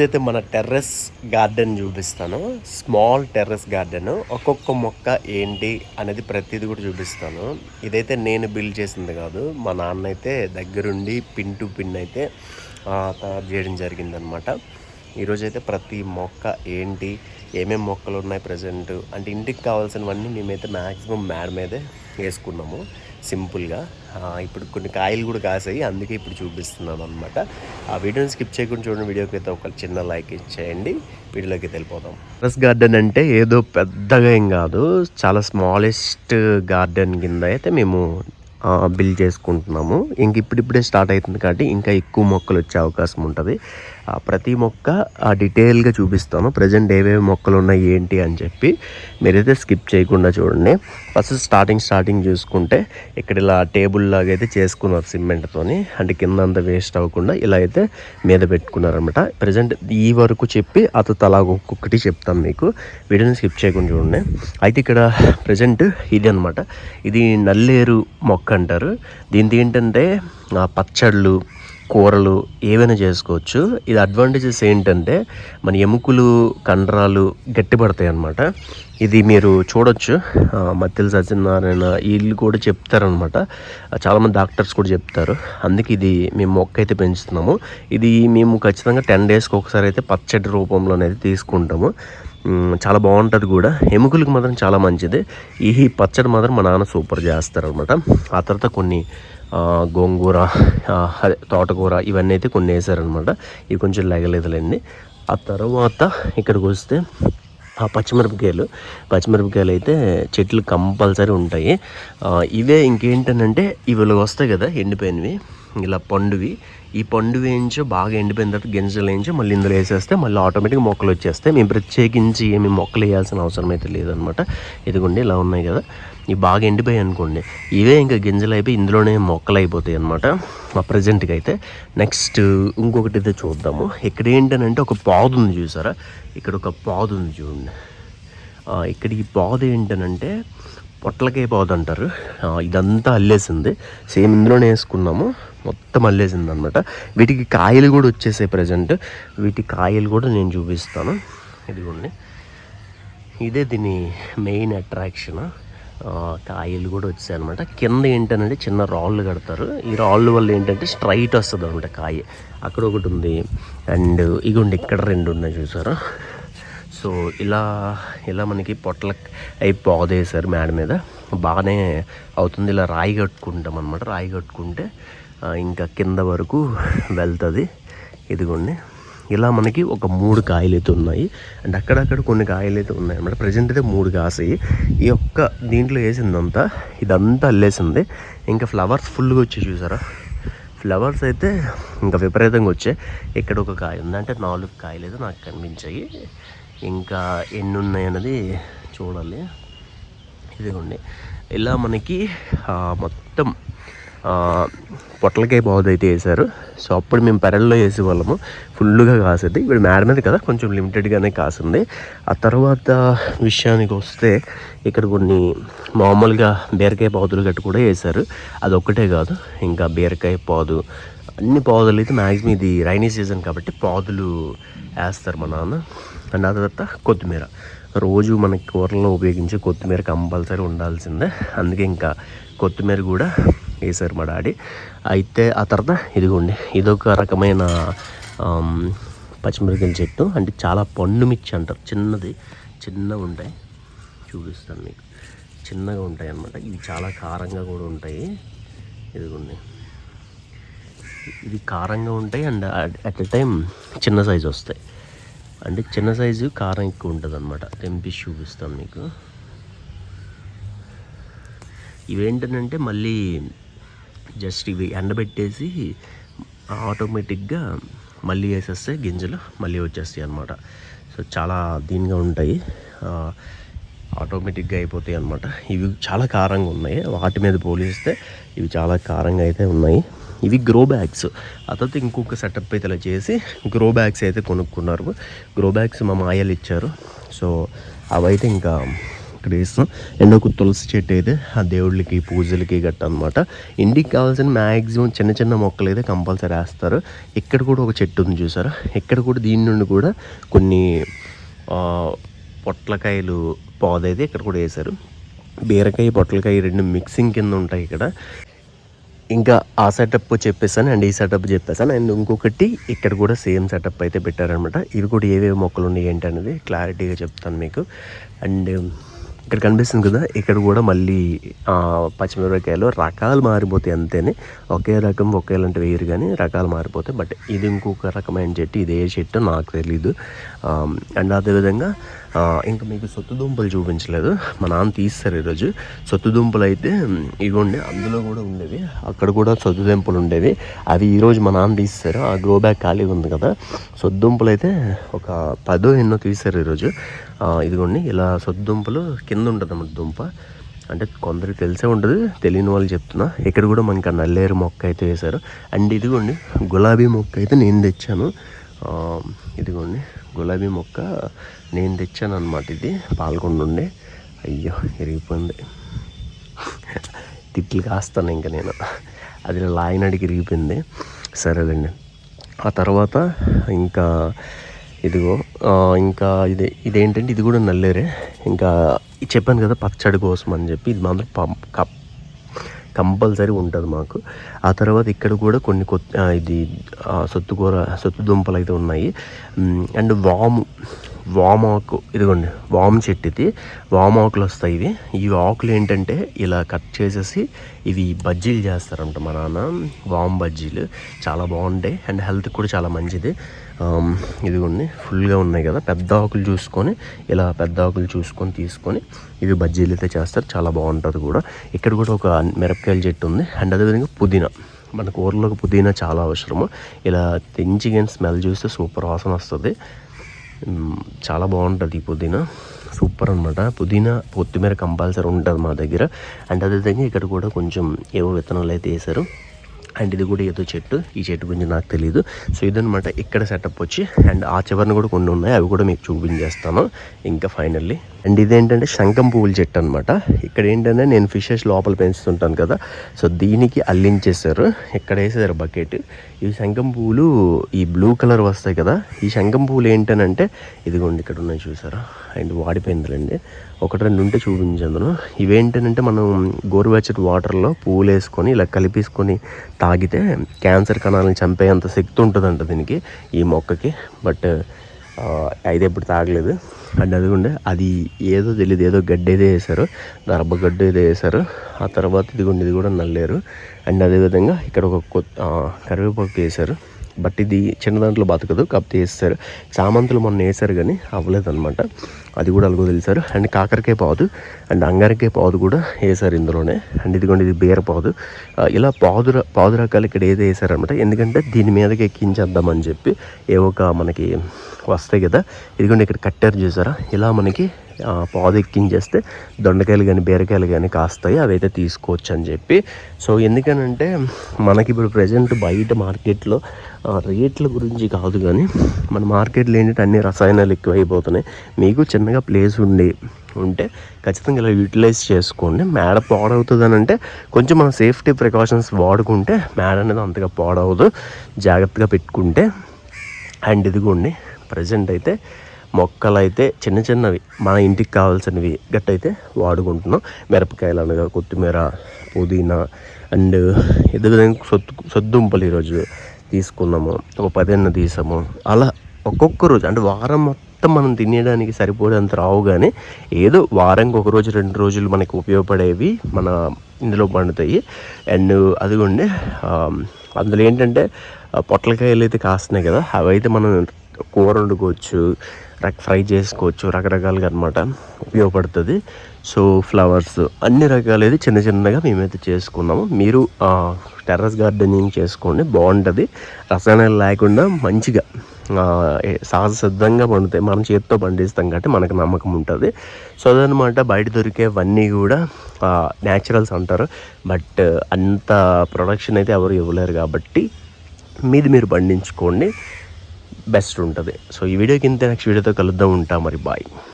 అయితే మన terrace garden చూపిస్తాను. Small terrace garden. ఒక్కొక్క మొక్క ఏంటి అనేది ప్రతిదీ కూడా చూపిస్తాను. ఇదైతే నేను బిల్డ్ చేసింది కాదు. మా నాన్న అయితే దగ్గరుండి పిన్ టు పిన్ అయితే తయారు చేయడం జరిగిందనమాట. ఈరోజైతే ప్రతి మొక్క ఏంటి, ఏమేమి మొక్కలు ఉన్నాయి ప్రజెంట్ అంటే ఇంటికి కావాల్సినవన్నీ మేమైతే మ్యాక్సిమం మేడ మీదే వేసుకున్నాము సింపుల్గా. ఇప్పుడు కొన్ని కాయలు కూడా కాసాయి, అందుకే ఇప్పుడు చూపిస్తున్నాను అనమాట. ఆ వీడియోని స్కిప్ చేయకుండా చూడండి. వీడియోకి అయితే ఒక చిన్న లైక్ ఇచ్చేయండి. వీడియోలోకి వెళ్ళిపోదాం. టెర్రస్ గార్డెన్ అంటే ఏదో పెద్దగా ఏం కాదు, చాలా స్మాలెస్ట్ గార్డెన్ కింద అయితే మేము బిల్డ్ చేసుకుంటున్నాము. ఇంక ఇప్పుడిప్పుడే స్టార్ట్ అవుతుంది కాబట్టి ఇంకా ఎక్కువ మొక్కలు వచ్చే అవకాశం ఉంటుంది. ప్రతి మొక్క డీటెయిల్గా చూపిస్తాను. ప్రజెంట్ ఏవేవి మొక్కలు ఉన్నాయి ఏంటి అని చెప్పి మీరైతే స్కిప్ చేయకుండా చూడండి. ఫస్ట్ స్టార్టింగ్ చూసుకుంటే ఇక్కడ ఇలా టేబుల్ లాగా అయితే చేసుకున్నారు సిమెంట్తోని. అంటే కింద అంతా వేస్ట్ అవ్వకుండా ఇలా అయితే మీద పెట్టుకున్నారనమాట. ప్రజెంట్ ఈ వరకు చెప్పి తలా ఒక్కొక్కటి చెప్తాను మీకు. వీడియోని స్కిప్ చేయకుండా చూడండి. అయితే ఇక్కడ ప్రజెంట్ ఇది అనమాట. ఇది నల్లేరు మొక్క అంటారు. దీంతో ఏంటంటే పచ్చళ్ళు, కూరలు ఏవైనా చేసుకోవచ్చు. ఇది అడ్వాంటేజెస్ ఏంటంటే మన ఎముకలు, కండరాలు గట్టిపడతాయి అన్నమాట. ఇది మీరు చూడొచ్చు. మత్తెల సత్యనారాయణ వీళ్ళు కూడా చెప్తారనమాట. చాలామంది డాక్టర్స్ కూడా చెప్తారు. అందుకే ఇది మేము మొక్క అయితే పెంచుతున్నాము. ఇది మేము ఖచ్చితంగా 10 డేస్కి ఒకసారి అయితే పచ్చడి రూపంలోనైతే తీసుకుంటాము. చాలా బాగుంటుంది కూడా. ఎముకలకు మాత్రం చాలా మంచిది. ఈ పచ్చడి మాత్రం మా నాన్న సూపర్ చేస్తారనమాట. ఆ తర్వాత కొన్ని గోంగూర, తోటకూర ఇవన్నీ అయితే కొన్ని వేసారనమాట. ఇవి కొంచెం లెగలేదులేండి. ఆ తర్వాత ఇక్కడికి వస్తే పచ్చిమిరపకాయలు అయితే చెట్లు కంపల్సరీ ఉంటాయి. ఇవే ఇంకేంటనంటే ఇవి వస్తాయి కదా ఎండిపోయినవి, ఇలా పండువి. ఈ పండు వేయించి బాగా ఎండిపోయిన తర్వాత గింజలు వేయించి మళ్ళీ ఇందులో వేసేస్తే మళ్ళీ ఆటోమేటిక్గా మొక్కలు వచ్చేస్తాయి. మేము ప్రత్యేకించి ఏమి మొక్కలు వేయాల్సిన అవసరం అయితే లేదనమాట. ఇదిగోండి ఇలా ఉన్నాయి కదా, ఇవి బాగా ఎండిపోయాయి అనుకోండి, ఇవే ఇంకా గింజలు అయిపోయి ఇందులోనే మొక్కలు అయిపోతాయి అనమాట ప్రజెంట్గా అయితే. నెక్స్ట్ ఇంకొకటి అయితే చూద్దాము. ఇక్కడ ఏంటనంటే ఒక పాదు ఉంది చూసారా, ఇక్కడ ఒక పాదు ఉంది చూడండి. ఇక్కడ ఈ పాదు ఏంటనంటే పొట్లకాయ పాదు అంటారు. ఇదంతా అల్లేసింది, సేమ్ ఇందులోనే వేసుకున్నాము, మొత్తం అల్లేసింది అనమాట. వీటికి కాయలు కూడా వచ్చేసాయి ప్రజెంట్. వీటి కాయలు కూడా నేను చూపిస్తాను. ఇదిగోండి, ఇదే దీని మెయిన్ అట్రాక్షన్. కాయలు కూడా వచ్చాయి అనమాట. కింద ఏంటంటే చిన్న రాళ్ళు కడతారు. ఈ రాళ్ళు వల్ల ఏంటంటే స్ట్రైట్ వస్తుంది అనమాట కాయ. అక్కడ ఒకటి ఉంది, అండ్ ఇగోండి ఇక్కడ 2 ఉన్నాయి చూసారా. సో ఇలా మనకి పొట్ల అవి పోదేశారు మేడ మీద, బాగానే అవుతుంది. ఇలా రాయి కట్టుకుంటాం అనమాట. రాయి కట్టుకుంటే ఇంకా కింద వరకు వెళ్తుంది. ఇదిగోండి ఇలా మనకి ఒక 3 కాయలు అయితే ఉన్నాయి, అండ్ అక్కడక్కడ కొన్ని కాయలు అయితే ఉన్నాయి అన్నమాట. ప్రజెంట్ అయితే 3 కాసాయి. ఈ ఒక్క దీంట్లో వేసిందంతా ఇదంతా అల్లేసింది. ఇంకా ఫ్లవర్స్ ఫుల్గా వచ్చాయి చూసారా. ఫ్లవర్స్ అయితే ఇంకా విపరీతంగా వచ్చాయి. ఇక్కడ ఒక కాయ ఉంది, అంటే 4 కాయలు అయితే నాకు కనిపించాయి. ఇంకా ఎన్ని ఉన్నాయి అన్నది చూడాలి. ఇదిగోండి ఇలా మనకి మొత్తం పొట్లకాయ పాదు అయితే వేశారు. సో అప్పుడు మేము పెరల్లో వేసేవాళ్ళము, ఫుల్గా కాసేది. ఇప్పుడు మేడ మీద కదా కొంచెం లిమిటెడ్గానే కాసింది. ఆ తర్వాత విషయానికి వస్తే ఇక్కడ కొన్ని మామూలుగా బీరకాయ పాదులు గట్టి కూడా వేశారు. అదొక్కటే కాదు, ఇంకా బీరకాయ పాదు, అన్ని పాదులు అయితే మ్యాక్సిమం ఇది రైనీ సీజన్ కాబట్టి పాదులు వేస్తారు మా నాన్న. అండ్ ఆ తర్వాత కొత్తిమీర, రోజు మనకి కూరల్లో ఉపయోగించే కొత్తిమీర కంపల్సరీ ఉండాల్సిందే. అందుకే ఇంకా కొత్తిమీర కూడా వేసారు మా డాడీ. అయితే ఆ తర్వాత ఇదిగోండి, ఇదొక రకమైన పచ్చిమిరపకాయల చెట్టు. అంటే చాలా పండు మిర్చి అంటారు, చిన్నగా ఉంటాయి. చూపిస్తాను మీకు, చిన్నగా ఉంటాయి అన్నమాట. ఇవి చాలా కారంగా కూడా ఉంటాయి. ఇదిగోండి, ఇవి కారంగా ఉంటాయి అండ్ అట్ ఎ టైం చిన్న సైజు వస్తాయి. అంటే చిన్న సైజు కారం ఎక్కువ ఉంటుంది అనమాట. తెంపి చూపిస్తాను మీకు. ఇవేంటంటే మళ్ళీ జస్ట్ ఇవి ఎండబెట్టేసి ఆటోమేటిక్గా మళ్ళీ వేసేస్తే గింజలు మళ్ళీ వచ్చేస్తాయి అన్నమాట. సో చాలా దీనిగా ఉంటాయి, ఆటోమేటిక్గా అయిపోతాయి అన్నమాట. ఇవి చాలా కారంగా ఉన్నాయి, వాటి మీద పోలిస్తే ఇవి చాలా కారంగా అయితే ఉన్నాయి. ఇవి గ్రో బ్యాగ్స్. ఆ తర్వాత ఇంకొక సెటప్ అయితే ఇలా చేసి గ్రో బ్యాగ్స్ అయితే కొనుక్కున్నారు. గ్రో బ్యాగ్స్ మా మాయలు ఇచ్చారు. సో అవైతే ఇంకా ఇక్కడ వేస్తాం. అండ్ ఒక తులసి చెట్టు అయితే ఆ దేవుళ్ళకి పూజలకి గట్ట అనమాట. ఇంటికి కావాల్సిన మ్యాక్సిమం చిన్న చిన్న మొక్కలు అయితే కంపల్సరీ వేస్తారు. ఇక్కడ కూడా ఒక చెట్టు ఉంది చూసారా, ఇక్కడ కూడా దీని నుండి కూడా కొన్ని పొట్లకాయలు పోదైతే ఇక్కడ కూడా వేశారు. బీరకాయ పొట్లకాయ రెండు మిక్సింగ్ కింద ఉంటాయి ఇక్కడ. ఇంకా ఆ సెటప్ చెప్పేసాను అండ్ ఈ సెటప్ చెప్పేసాను. అండ్ ఇంకొకటి ఇక్కడ కూడా సేమ్ సెటప్ అయితే పెట్టారనమాట. ఇవి కూడా ఏవేవి మొక్కలు ఉన్నాయి ఏంటి అనేది క్లారిటీగా చెప్తాను మీకు. అండ్ ఇక్కడ కనిపిస్తుంది కదా, ఇక్కడ కూడా మళ్ళీ పచ్చిమిరపకాయలు రకాలు మారిపోతాయి అంతేనే. ఒకే రకం ఒకేలాంటి వేయరు కానీ రకాలు మారిపోతాయి. బట్ ఇది ఇంకొక రకమైన చెట్టు, ఇది ఏ చెట్టు నాకు తెలీదు. అండ్ అదేవిధంగా ఇంకా మీకు సొత్తు దుంపలు చూపించలేదు, మా నాన్న తీస్తారు ఈరోజు. సొత్తు దుంపలు అయితే ఇవ్వండి, అందులో కూడా ఉండేవి, అక్కడ కూడా సొత్తు దుంపలు ఉండేవి. అవి ఈరోజు మా నాన్న తీస్తారు. ఆ గ్రో బ్యాగ్ ఖాళీగా ఉంది కదా, సొత్తు దుంపలు అయితే ఒక 10 ఎన్నో తీస్తారు ఈరోజు. ఇదిగోండి ఇలా సొత్తు దుంపలు కింద ఉంటుంది అన్నమాట దుంప. అంటే కొందరికి తెలిసే ఉంటుంది, తెలియని వాళ్ళు చెప్తున్నా. ఇక్కడ కూడా మనకి నల్లేరు మొక్క అయితే వేశారు. అండ్ ఇదిగోండి గులాబీ మొక్క అయితే నేను తెచ్చాను. ఇదిగోండి గులాబీ మొక్క నేను తెచ్చాను అనమాట. ఇది పాల్గొండ నుండి. అయ్యో ఇరిగిపోయింది, తిట్లు కాస్తాను ఇంకా నేను. అది లాయినడికి ఇరిగిపోయింది. సరేలేండి. ఆ తర్వాత ఇంకా ఇదిగో ఇంకా ఇదేంటంటే ఇది కూడా నల్లేరే. ఇంకా చెప్పాను కదా పచ్చడి కోసం అని చెప్పి, ఇది మాత్రం కంపల్సరీ ఉంటుంది మాకు. ఆ తర్వాత ఇక్కడ కూడా కొన్ని ఇది సొత్తు దుంపలు అయితే ఉన్నాయి. అండ్ వామాకు, ఇదిగోండి వాము చెట్టు ఇది. వామాకులు వస్తాయి ఇవి. ఈ ఆకులు ఏంటంటే ఇలా కట్ చేసేసి ఇవి బజ్జీలు చేస్తారంట మా నాన్న. వాము బజ్జీలు చాలా బాగుంటాయి అండ్ హెల్త్కి కూడా చాలా మంచిది. ఇదిగోండి ఫుల్గా ఉన్నాయి కదా, పెద్ద ఆకులు చూసుకొని ఇలా పెద్ద ఆకులు చూసుకొని తీసుకొని ఇవి బజ్జీలు అయితే చేస్తారు, చాలా బాగుంటుంది కూడా. ఇక్కడ కూడా ఒక మిరపకాయల చెట్టు ఉంది. అండ్ అదేవిధంగా పుదీనా, మన కూరలోకి పుదీనా చాలా అవసరము. ఇలా తెంచి కానీ స్మెల్ చూస్తే సూపర్ వాసన వస్తుంది, చాలా బాగుంటుంది ఈ పుదీనా, సూపర్ అనమాట. పుదీనా కొత్తిమీర కంపల్సరీ ఉంటుంది మా దగ్గర. అండ్ అదేవిధంగా ఇక్కడ కూడా కొంచెం ఏవో విత్తనాలు అయితే వేశారు. అండ్ ఇది కూడా ఏదో చెట్టు, ఈ చెట్టు గురించి నాకు తెలియదు. సో ఇదనమాట ఇక్కడ సెటప్ వచ్చి. అండ్ ఆ చివరిని కూడా కొన్ని ఉన్నాయి, అవి కూడా మీకు చూపించేస్తాను ఇంకా ఫైనల్లీ. అండ్ ఇదేంటంటే శంఖం పువ్వుల చెట్టు అనమాట. ఇక్కడ ఏంటంటే నేను ఫిషెస్ లోపల పెంచుతుంటాను కదా, సో దీనికి అల్లించేశారు, ఇక్కడ వేసేసారు బకెట్. ఈ శంఖం పువ్వులు ఈ బ్లూ కలర్ వస్తాయి కదా, ఈ శంఖం పువ్వులు ఏంటనంటే ఇదిగోండి ఇక్కడ ఉన్నాయి చూసారా. అండ్ వాడిపోయిందిలేండి, 1-2 ఉంటే చూపించాను. ఇవేంటంటే మనం గోరువెచ్చటి వాటర్లో పువ్వులు వేసుకొని ఇలా కలిపేసుకొని తాగితే క్యాన్సర్ కణాలను చంపేంత శక్తి ఉంటుందంట దీనికి, ఈ మొక్కకి. బట్ అయితే ఎప్పుడు తాగలేదు. అండ్ అదిగోండి అది ఏదో తెలియదు, ఏదో గడ్డి ఏదో వేశారు, దర్భగడ్డ ఏదో వేశారు. ఆ తర్వాత ఇదిగోండి ఇది కూడా నల్లేరు. అండ్ అదేవిధంగా ఇక్కడ ఒక కరివేపాకు వేశారు. బట్ ఇది చిన్న దాంట్లో బతకదు, కాకపోతే వేస్తారు. చామంతులు మొన్న వేశారు కానీ అవ్వలేదన్నమాట, అది కూడా అలాగో తెలిసారు. అండ్ కాకరకాయ పాదు అండ్ అంగారకాయ పాదు కూడా వేశారు ఇందులోనే. అండ్ ఇదిగోండి ఇది బీరపాదు. ఇలా పాదు రకాలు ఇక్కడ ఏదో వేశారనమాట, ఎందుకంటే దీని మీదకి ఎక్కించేద్దామని చెప్పి ఏవో మనకి వస్తాయి కదా. ఇదిగోండి ఇక్కడ కట్టారు చూసారా, ఇలా మనకి పాదు ఎక్కించేస్తే దొండకాయలు కానీ బీరకాయలు కానీ కాస్తాయి, అవి అయితే తీసుకోవచ్చు అని చెప్పి. సో ఎందుకనంటే మనకి ఇప్పుడు ప్రజెంట్ బయట మార్కెట్లో రేట్ల గురించి కాదు కానీ మన మార్కెట్లో ఏంటంటే అన్ని రసాయనాలు ఎక్కువైపోతున్నాయి. మీకు చిన్నగా ప్లేస్ ఉంటే ఖచ్చితంగా ఇలా యూటిలైజ్ చేసుకోండి. మేడ పాడవుతుంది అని అంటే కొంచెం మనం సేఫ్టీ ప్రికాషన్స్ వాడుకుంటే మేడ అనేది అంతగా పాడవదు, జాగ్రత్తగా పెట్టుకుంటే. అండ్ ఇదిగోండి ప్రజెంట్ అయితే మొక్కలు అయితే చిన్న చిన్నవి మన ఇంటికి కావాల్సినవి గట్టయితే వాడుకుంటున్నాం. మిరపకాయలు అనగా కొత్తిమీర, పుదీనా అండ్ విధంగా సొద్దుంపలు ఈరోజు తీసుకున్నాము, ఒక 10 తీసాము. అలా ఒక్కొక్క రోజు అంటే వారం మొత్తం మనం తినేయడానికి సరిపోయేంత రావు, కానీ ఏదో వారానికి 1 రోజు 2 రోజులు మనకు ఉపయోగపడేవి మన ఇందులో పండుతాయి. అండ్ అదిగోండి అందులో ఏంటంటే పొట్లకాయలు అయితే కాస్తున్నాయి కదా, అవి అయితే మనం కూర వండుకోవచ్చు, ఫ్రై చేసుకోవచ్చు, రకరకాలుగా అనమాట ఉపయోగపడుతుంది. సో ఫ్లవర్స్ అన్ని రకాలు అయితే చిన్న చిన్నగా మేమైతే చేసుకున్నాము. మీరు టెర్రస్ గార్డెనింగ్ చేసుకోండి, బాగుంటుంది. రసాయనాలు లేకుండా మంచిగా సహజ సిద్ధంగా పండుతాయి, మనం చేతితో పండిస్తాం కాబట్టి మనకు నమ్మకం ఉంటుంది. సో అదనమాట, బయట దొరికేవన్నీ కూడా న్యాచురల్స్ అంటారు, బట్ అంత ప్రొడక్షన్ అయితే ఎవరు ఇవ్వలేరు కాబట్టి మీది మీరు పండించుకోండి, బెస్ట్ ఉంటుంది. సో ఈ వీడియోకి ఇంత, నెక్స్ట్ వీడియోతో కలుద్దాం, ఉంటా మరి, బాయ్.